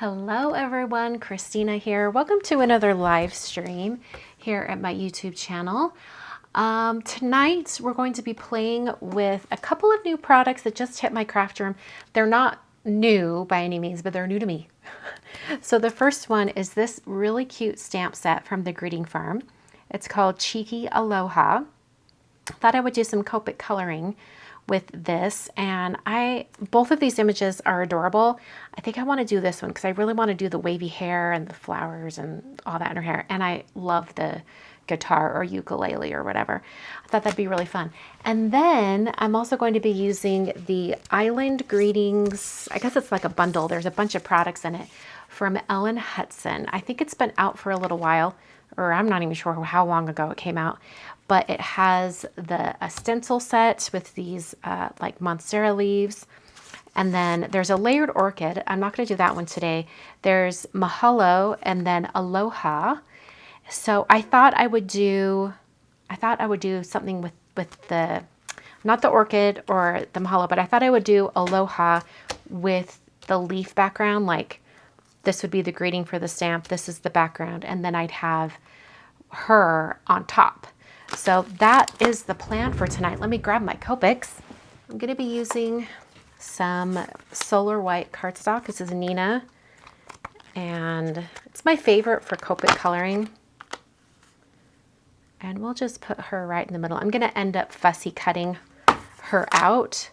Hello everyone, Christina here. Welcome to another live stream here at my YouTube channel. Tonight we're going to be playing with a couple of new products that just hit my craft room. They're not new by any means, but they're new to me. So the first one is this really cute stamp set from the Greeting Farm. It's called Cheeky Aloha. Thought I would do some Copic coloring with this, and both of these images are adorable. I think I want to do this one because I really want to do the wavy hair and the flowers and all that in her hair, and I love the guitar or ukulele or whatever. I thought that'd be really fun. And then I'm also going to be using the Island Greetings, I guess it's like a bundle. There's a bunch of products in it from Hutson. I think it's been out for a little while, or I'm not even sure how long ago it came out, but it has a stencil set with these like monstera leaves. And then there's a layered orchid. I'm not going to do that one today. There's mahalo and then aloha. So I thought I would do something with the, not the orchid or the mahalo, but I thought I would do aloha with the leaf background. Like this would be the greeting for the stamp. This is the background. And then I'd have her on top. So that is the plan for tonight. Let me grab my Copics. I'm going to be using some Solar White cardstock. This is Neenah, and it's my favorite for Copic coloring. And we'll just put her right in the middle. I'm going to end up fussy cutting her out,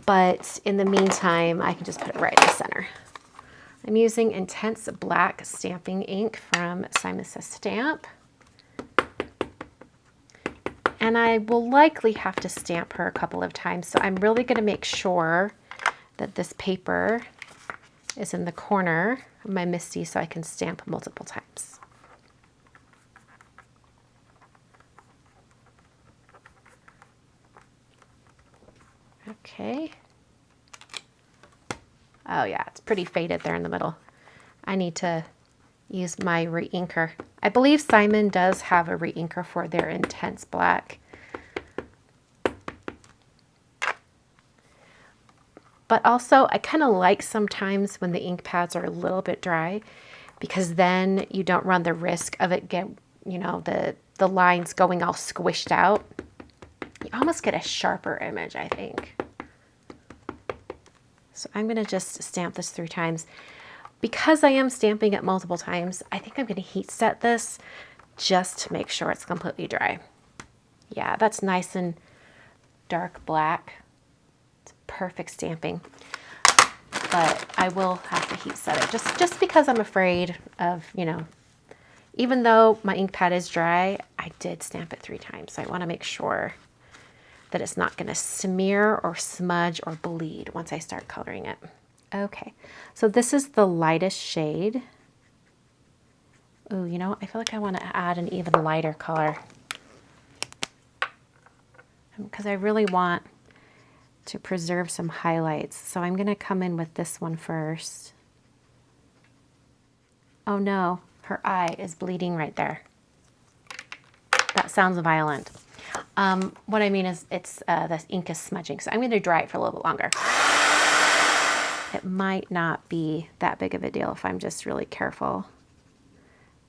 but in the meantime, I can just put it right in the center. I'm using Intense Black stamping ink from Simon Says Stamp. And I will likely have to stamp her a couple of times. So I'm really going to make sure that this paper is in the corner of my MISTI so I can stamp multiple times. Okay. Oh yeah, it's pretty faded there in the middle. I need to use my re-inker. I believe Simon does have a re-inker for their Intense Black. But also, I kind of like sometimes when the ink pads are a little bit dry, because then you don't run the risk of it the lines going all squished out. You almost get a sharper image, I think. So I'm going to just stamp this 3 times. Because I am stamping it multiple times, I think I'm going to heat set this just to make sure it's completely dry. Yeah, that's nice and dark black. It's perfect stamping. But I will have to heat set it just because I'm afraid of, even though my ink pad is dry, I did stamp it 3 times. So I want to make sure that it's not going to smear or smudge or bleed once I start coloring it. Okay, so this is the lightest shade. Ooh, I feel like I want to add an even lighter color because I really want to preserve some highlights. So I'm going to come in with this one first. Oh no, her eye is bleeding right there. That sounds violent. What I mean is the ink is smudging, so I'm going to dry it for a little bit longer. It might not be that big of a deal if I'm just really careful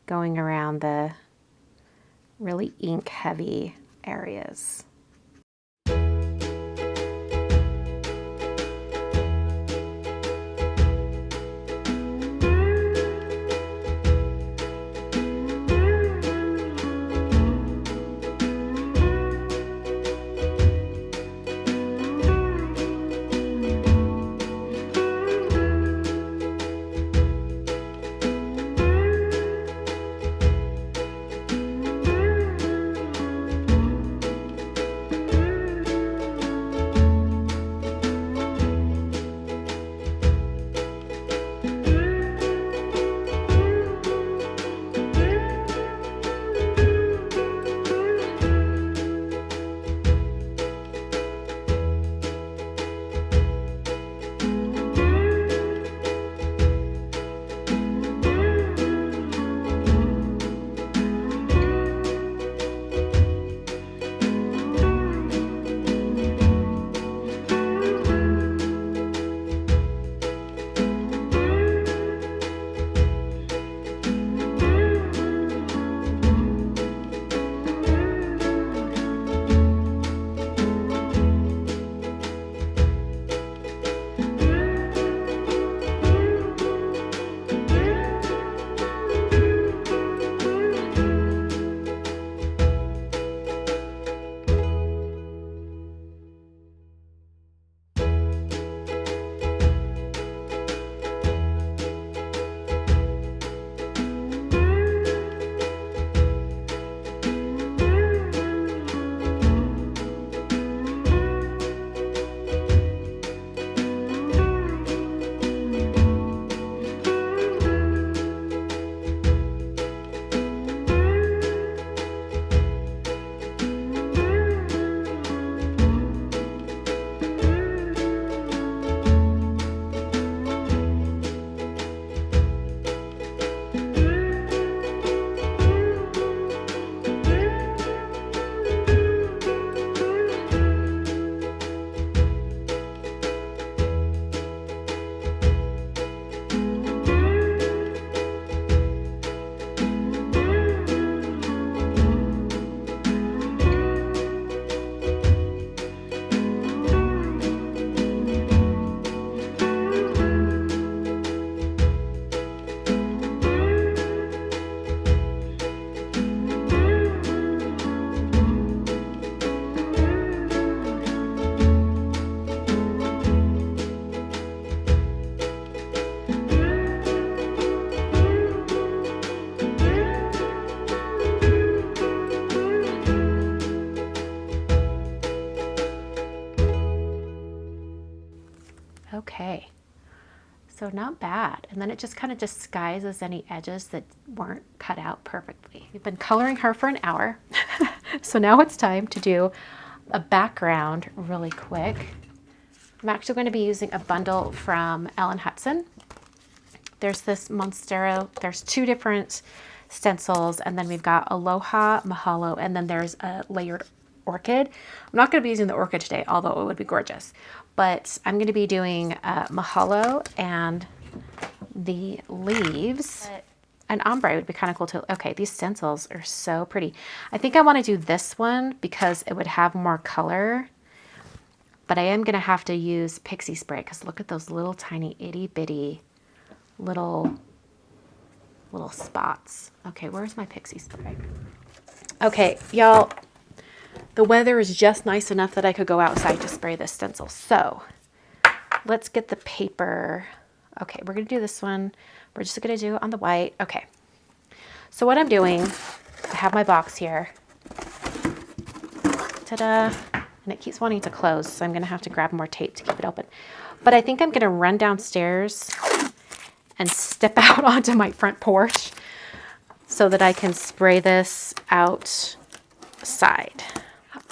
going around the really ink heavy areas. So not bad. And then it just kind of disguises any edges that weren't cut out perfectly. We've been coloring her for an hour. So now it's time to do a background really quick. I'm actually going to be using a bundle from Hutson. There's this Monstera, there's two different stencils, and then we've got Aloha, Mahalo, and then there's a layered orchid. I'm not going to be using the orchid today, although it would be gorgeous. But I'm going to be doing Mahalo and the leaves. An ombre would be kind of cool too. Okay, these stencils are so pretty. I think I want to do this one because it would have more color. But I am going to have to use Pixie Spray because look at those little tiny itty bitty little spots. Okay, where's my Pixie Spray? Okay, y'all, the weather is just nice enough that I could go outside to spray this stencil. So let's get the paper. Okay, we're going to do this one. We're just going to do it on the white. Okay, so what I'm doing, I have my box here. Ta-da. And it keeps wanting to close, so I'm going to have to grab more tape to keep it open. But I think I'm going to run downstairs and step out onto my front porch so that I can spray this outside.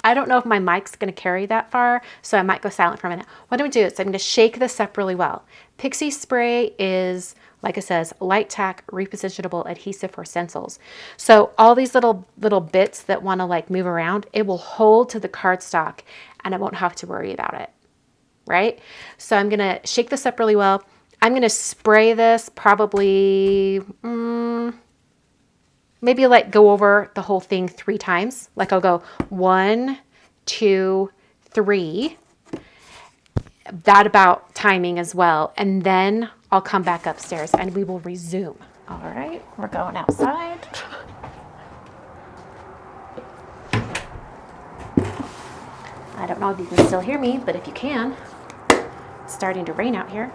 I don't know if my mic's going to carry that far, so I might go silent for a minute. What I'm going to do is I'm going to shake this up really well. Pixie Spray is, like it says, light tack, repositionable adhesive for stencils. So all these little bits that want to like move around, it will hold to the cardstock and I won't have to worry about it, right? So I'm going to shake this up really well. I'm going to spray this probably, maybe like go over the whole thing 3 times. Like I'll go 1, 2, 3. That about timing as well. And then I'll come back upstairs and we will resume. All right, we're going outside. I don't know if you can still hear me, but if you can, it's starting to rain out here.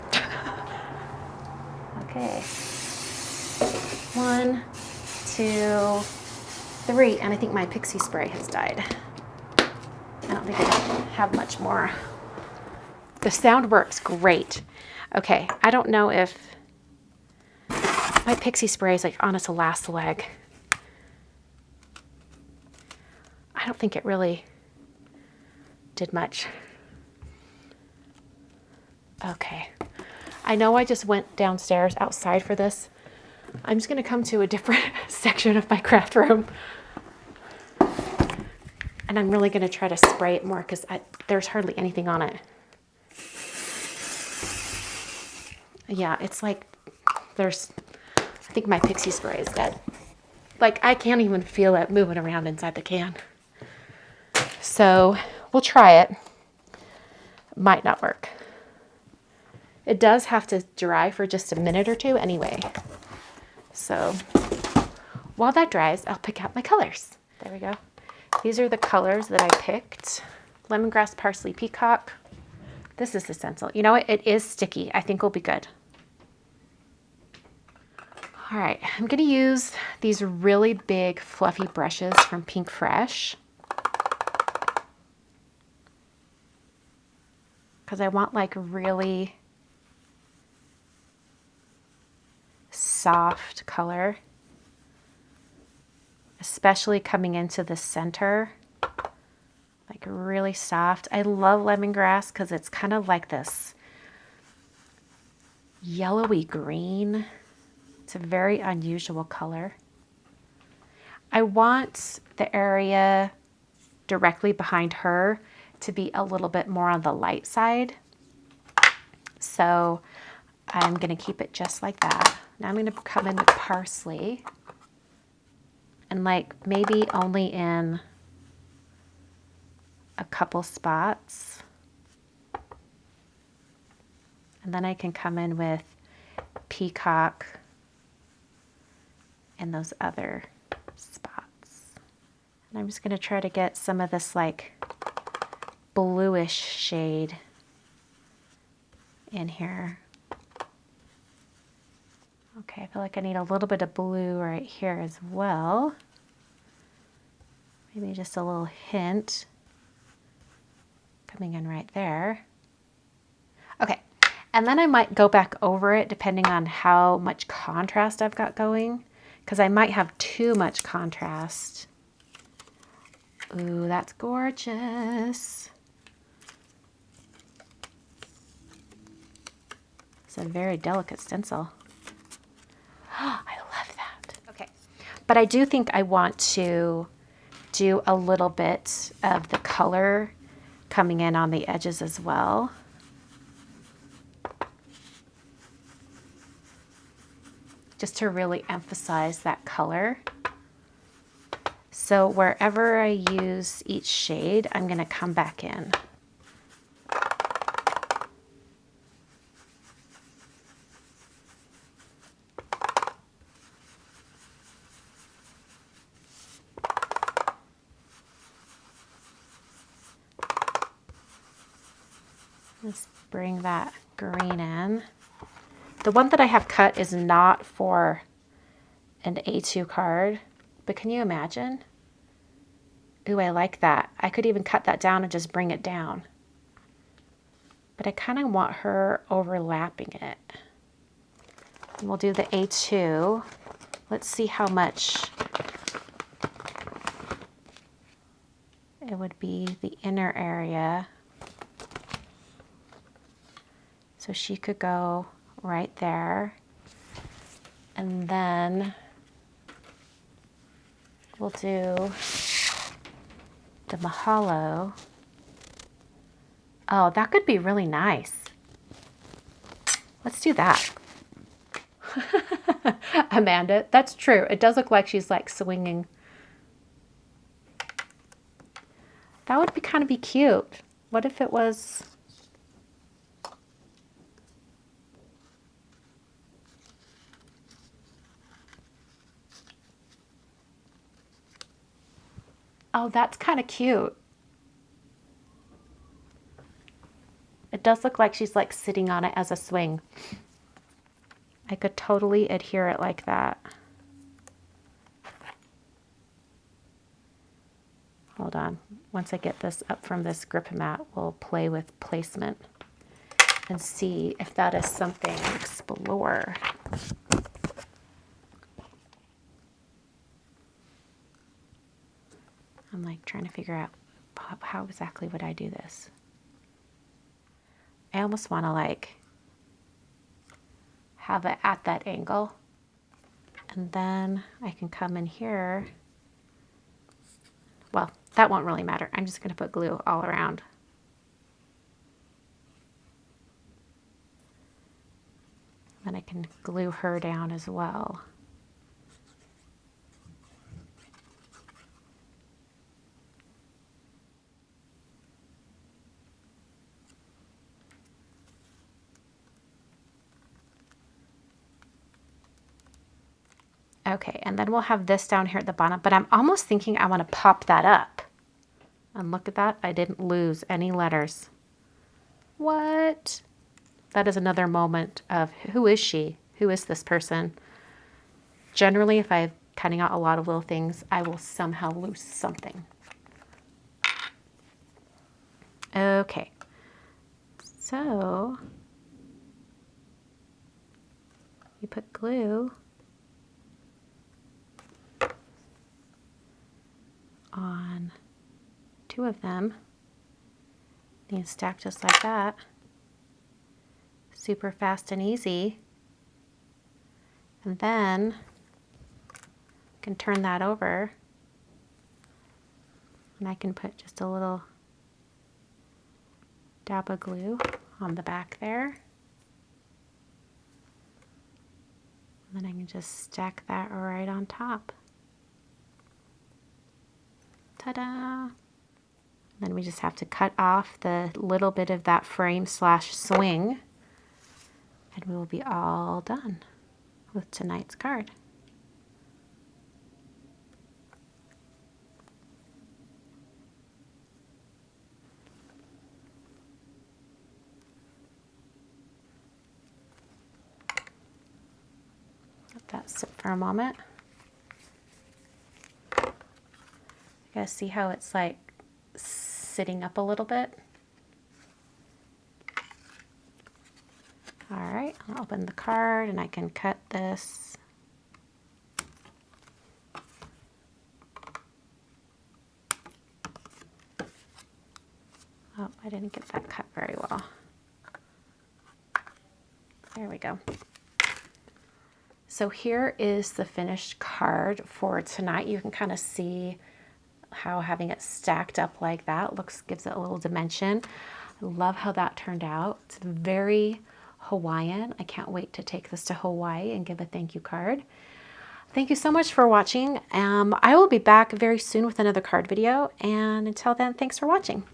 Okay. 1, 2, 3, and I think my Pixie Spray has died. I don't think I have much more. The sound works great. Okay, I don't know if my Pixie Spray is like on its last leg. I don't think it really did much. Okay, I know I just went downstairs outside for this. I'm just going to come to a different section of my craft room. And I'm really going to try to spray it more because there's hardly anything on it. Yeah, it's like I think my Pixie Spray is dead. Like I can't even feel it moving around inside the can. So we'll try it. Might not work. It does have to dry for just a minute or 2 anyway. So while that dries, I'll pick out my colors. There we go. These are the colors that I picked. Lemongrass, Parsley, Peacock. This is the stencil. You know what? It is sticky. I think it'll be good. All right, I'm going to use these really big fluffy brushes from Pinkfresh. Because I want like really soft color, especially coming into the center, like really soft. I love lemongrass because it's kind of like this yellowy green. It's a very unusual color. I want the area directly behind her to be a little bit more on the light side. So I'm going to keep it just like that. Now I'm going to come in with Parsley and like maybe only in a couple spots. And then I can come in with Peacock in those other spots. And I'm just going to try to get some of this like bluish shade in here. Okay, I feel like I need a little bit of blue right here as well. Maybe just a little hint coming in right there. Okay, And then I might go back over it depending on how much contrast I've got going, because I might have too much contrast. Ooh, that's gorgeous. It's a very delicate stencil. I love that. Okay, but I do think I want to do a little bit of the color coming in on the edges as well. Just to really emphasize that color. So wherever I use each shade, I'm going to come back in. Let's bring that green in. The one that I have cut is not for an A2 card, but can you imagine? Ooh, I like that. I could even cut that down and just bring it down. But I kind of want her overlapping it. And we'll do the A2. Let's see how much it would be the inner area. So she could go right there. And then we'll do the mahalo. Oh, that could be really nice. Let's do that. Amanda, that's true. It does look like she's like swinging. That would be kind of be cute. What if it was... Oh, that's kind of cute. It does look like she's like sitting on it as a swing. I could totally adhere it like that. Hold on. Once I get this up from this grip mat, we'll play with placement and see if that is something to explore. I'm like trying to figure out how exactly would I do this. I almost want to like have it at that angle, and then I can come in here. Well, that won't really matter. I'm just going to put glue all around. Then I can glue her down as well. Okay, and then we'll have this down here at the bottom, but I'm almost thinking I want to pop that up. And look at that, I didn't lose any letters. What? That is another moment of who is she? Who is this person? Generally, if I'm cutting out a lot of little things, I will somehow lose something. Okay, so you put glue on 2 of them. You can stack just like that. Super fast and easy. And then you can turn that over and I can put just a little dab of glue on the back there. And then I can just stack that right on top. Ta-da! Then we just have to cut off the little bit of that frame / swing, and we will be all done with tonight's card. Let that sit for a moment. You guys see how it's like sitting up a little bit? open the card and I can cut this. Oh, I didn't get that cut very well. There we go. So here is the finished card for tonight. You can kind of see how having it stacked up like that gives it a little dimension. I love how that turned out. It's very Hawaiian. I can't wait to take this to Hawaii and give a thank you card. Thank you so much for watching. I will be back very soon with another card video, and until then, thanks for watching.